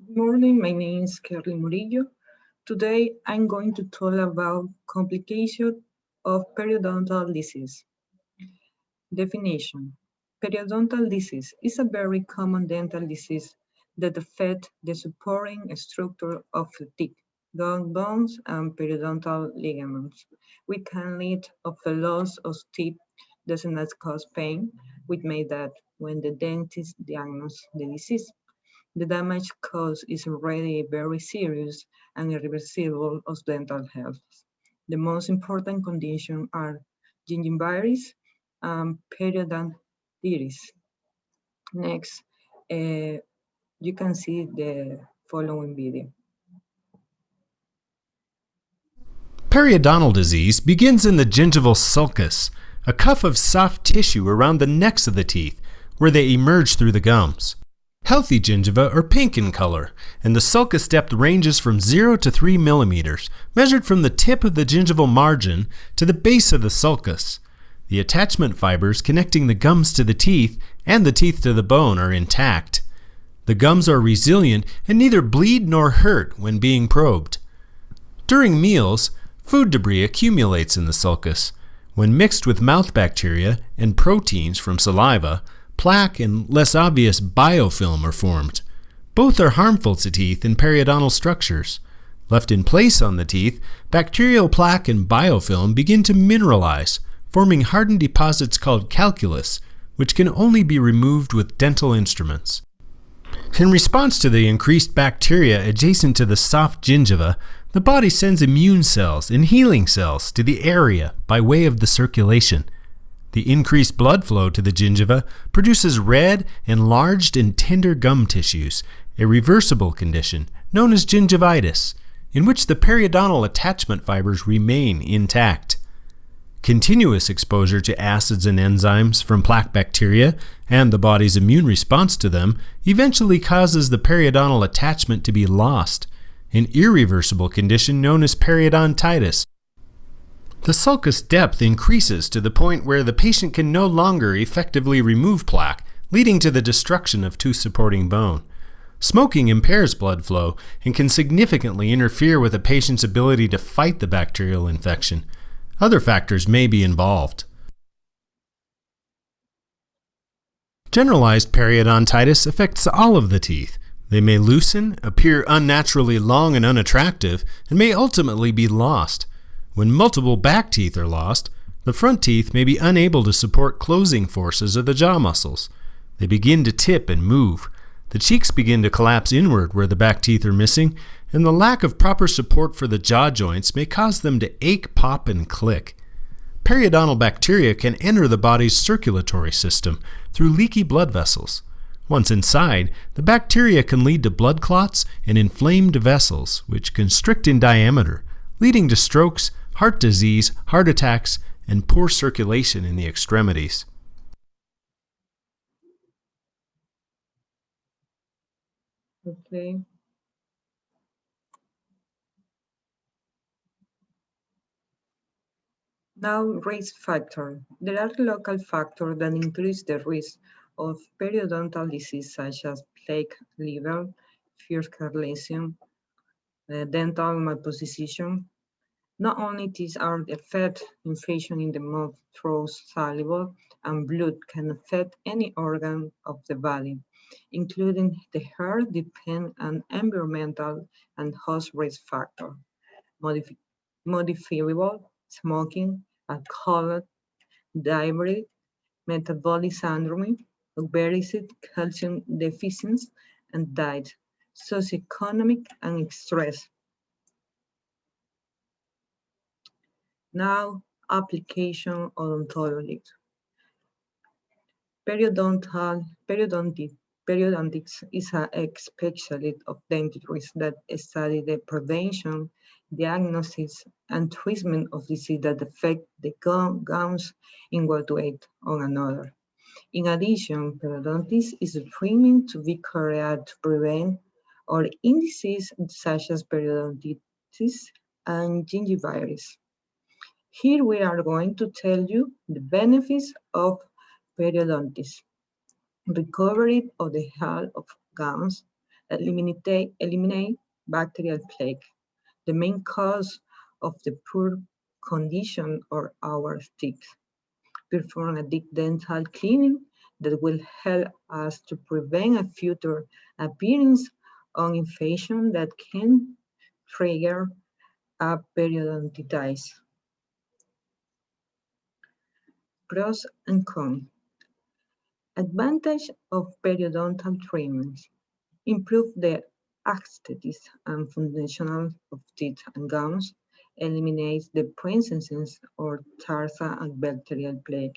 Good morning, my name is Kerly Murillo. Today I'm going to talk about complications of periodontal disease. Definition. Periodontal disease is a very common dental disease that affects the supporting structure of the teeth, gum bones, and periodontal ligaments, which can lead to the loss of teeth does not cause pain, which may that when the dentist diagnoses the disease. The damage caused is already very serious and irreversible of dental health. The most important conditions are gingivitis and periodontitis. Next, you can see the following video. Periodontal disease begins in the gingival sulcus, a cuff of soft tissue around the necks of the teeth, where they emerge through the gums. Healthy gingiva are pink in color, and the sulcus depth ranges from 0 to 3 millimeters, measured from the tip of the gingival margin to the base of the sulcus. The attachment fibers connecting the gums to the teeth and the teeth to the bone are intact. The gums are resilient and neither bleed nor hurt when being probed. During meals, food debris accumulates in the sulcus. When mixed with mouth bacteria and proteins from saliva, plaque and less obvious biofilm are formed. Both are harmful to teeth and periodontal structures. Left in place on the teeth, bacterial plaque and biofilm begin to mineralize, forming hardened deposits called calculus, which can only be removed with dental instruments. In response to the increased bacteria adjacent to the soft gingiva, the body sends immune cells and healing cells to the area by way of the circulation. The increased blood flow to the gingiva produces red, enlarged, and tender gum tissues, a reversible condition known as gingivitis, in which the periodontal attachment fibers remain intact. Continuous exposure to acids and enzymes from plaque bacteria and the body's immune response to them eventually causes the periodontal attachment to be lost, an irreversible condition known as periodontitis. The sulcus depth increases to the point where the patient can no longer effectively remove plaque, leading to the destruction of tooth supporting bone. Smoking impairs blood flow and can significantly interfere with a patient's ability to fight the bacterial infection. Other factors may be involved. Generalized periodontitis affects all of the teeth. They may loosen, appear unnaturally long and unattractive, and may ultimately be lost. When multiple back teeth are lost, the front teeth may be unable to support closing forces of the jaw muscles. They begin to tip and move. The cheeks begin to collapse inward where the back teeth are missing, and the lack of proper support for the jaw joints may cause them to ache, pop, and click. Periodontal bacteria can enter the body's circulatory system through leaky blood vessels. Once inside, the bacteria can lead to blood clots and inflamed vessels, which constrict in diameter, leading to strokes, heart disease, heart attacks, and poor circulation in the extremities. Okay. Now, risk factor. There are local factors that increase the risk of periodontal disease such as plaque, liver, fuscal lesion, dental malposition. Not only these are the effect infection in the mouth, throat, saliva, and blood can affect any organ of the body, including the heart, depend on environmental and host risk factor, modifiable, smoking, alcohol, diabetes, metabolic syndrome, obesity, calcium deficiency, and diet, socioeconomic, and stress. Now, application odontology. Periodontics is a specialty of dentistry that study the prevention, diagnosis, and treatment of diseases that affect the gums in one way or another. In addition, periodontitis is a treatment to be carried out to prevent or in diseases such as periodontitis and gingivitis. Here we are going to tell you the benefits of periodontitis. Recovery of the health of gums, eliminate bacterial plague, the main cause of the poor condition of our teeth. Perform a deep dental cleaning that will help us to prevent a future appearance of infection that can trigger a periodontitis. Pros and cons. Advantage of periodontal treatments. Improve the aesthetics and functional of teeth and gums. Eliminates the presence of tarsa and bacterial plague.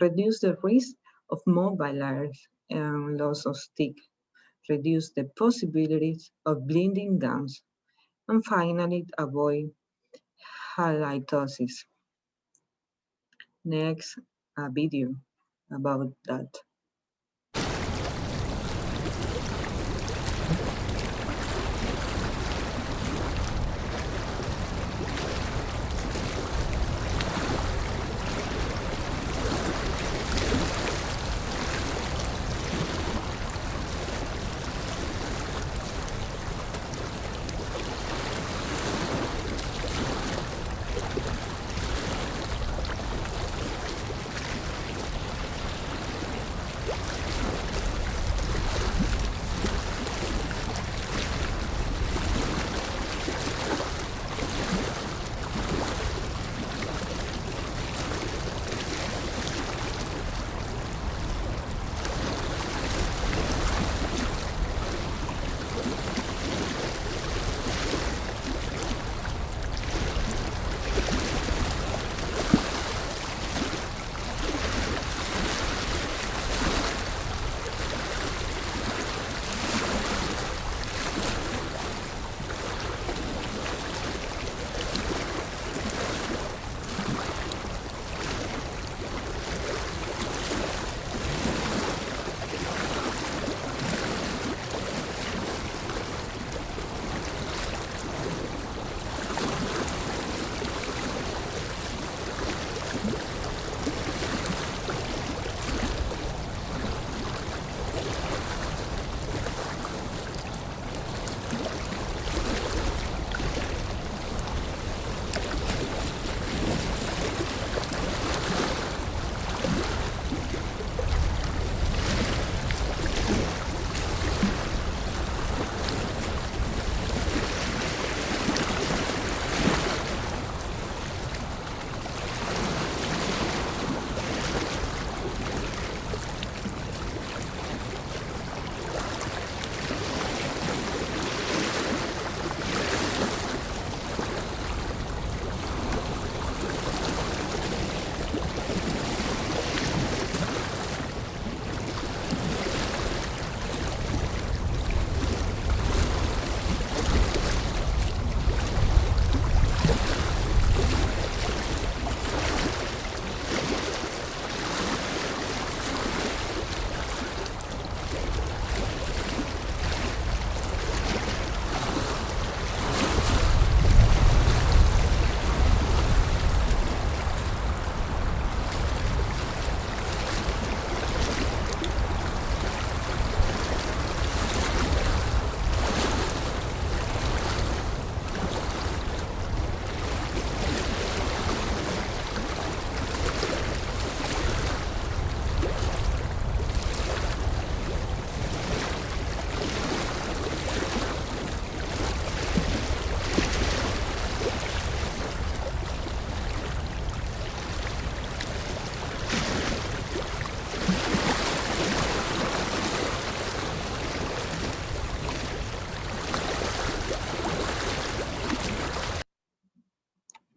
Reduce the risk of mobile layers and loss of teeth. Reduce the possibilities of bleeding gums. And finally, avoid halitosis. Next, a video about that.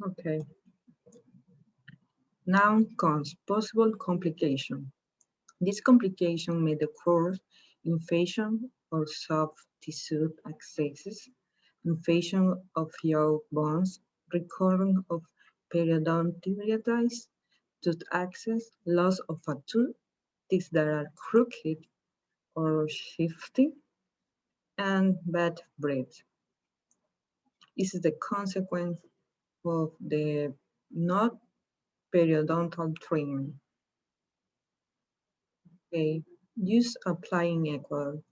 Okay. Now comes possible complication. This complication may occur infection or soft tissue abscesses, infection of jaw bones, recurrence of periodontitis, tooth access, loss of a tooth, teeth that are crooked or shifty, and bad breath. This is the consequence of the not periodontal treatment. Okay, use applying equal.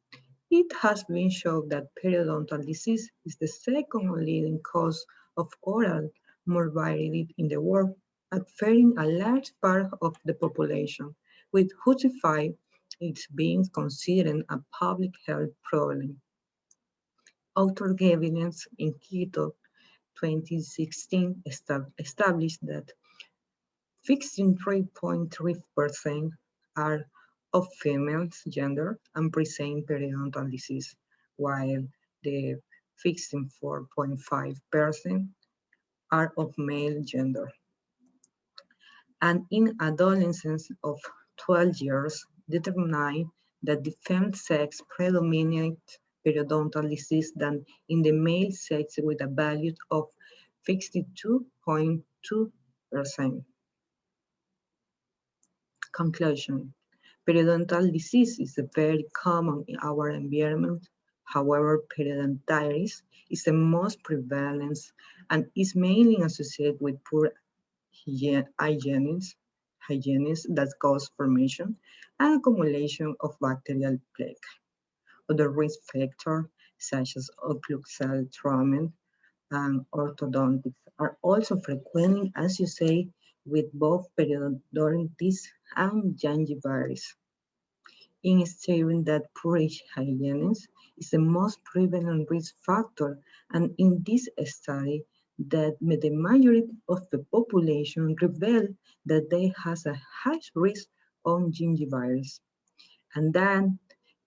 It has been shown that periodontal disease is the second leading cause of oral morbidity in the world, affecting a large part of the population, which justifies its being considered a public health problem. Author evidence in Quito 2016 established that 63.3% are of female gender and present periodontal disease, while the 64.5% are of male gender. And in adolescents of 12 years, determined that the female sex predominates periodontal disease than in the male sex with a value of 62.2%. Conclusion. Periodontal disease is very common in our environment. However, periodontitis is the most prevalent and is mainly associated with poor hygiene that cause formation and accumulation of bacterial plaque. Other risk factors, such as occlusal trauma and orthodontics, are also frequently associated with both periodontitis and gingivitis. In stating that poor hygiene is the most prevalent risk factor, and in this study, that the majority of the population revealed that they has a high risk of gingivitis. And then,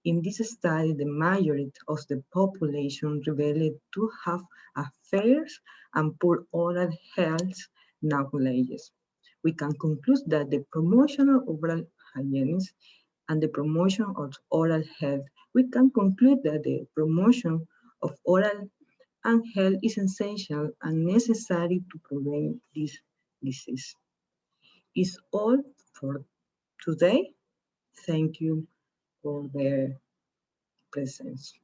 in this study, the majority of the population revealed to have affairs and poor oral health knowledge. We can conclude that the promotion of oral hygiene and the promotion of oral health, we can conclude that the promotion of oral and health is essential and necessary to prevent this disease. Is all for today. Thank you for the presence.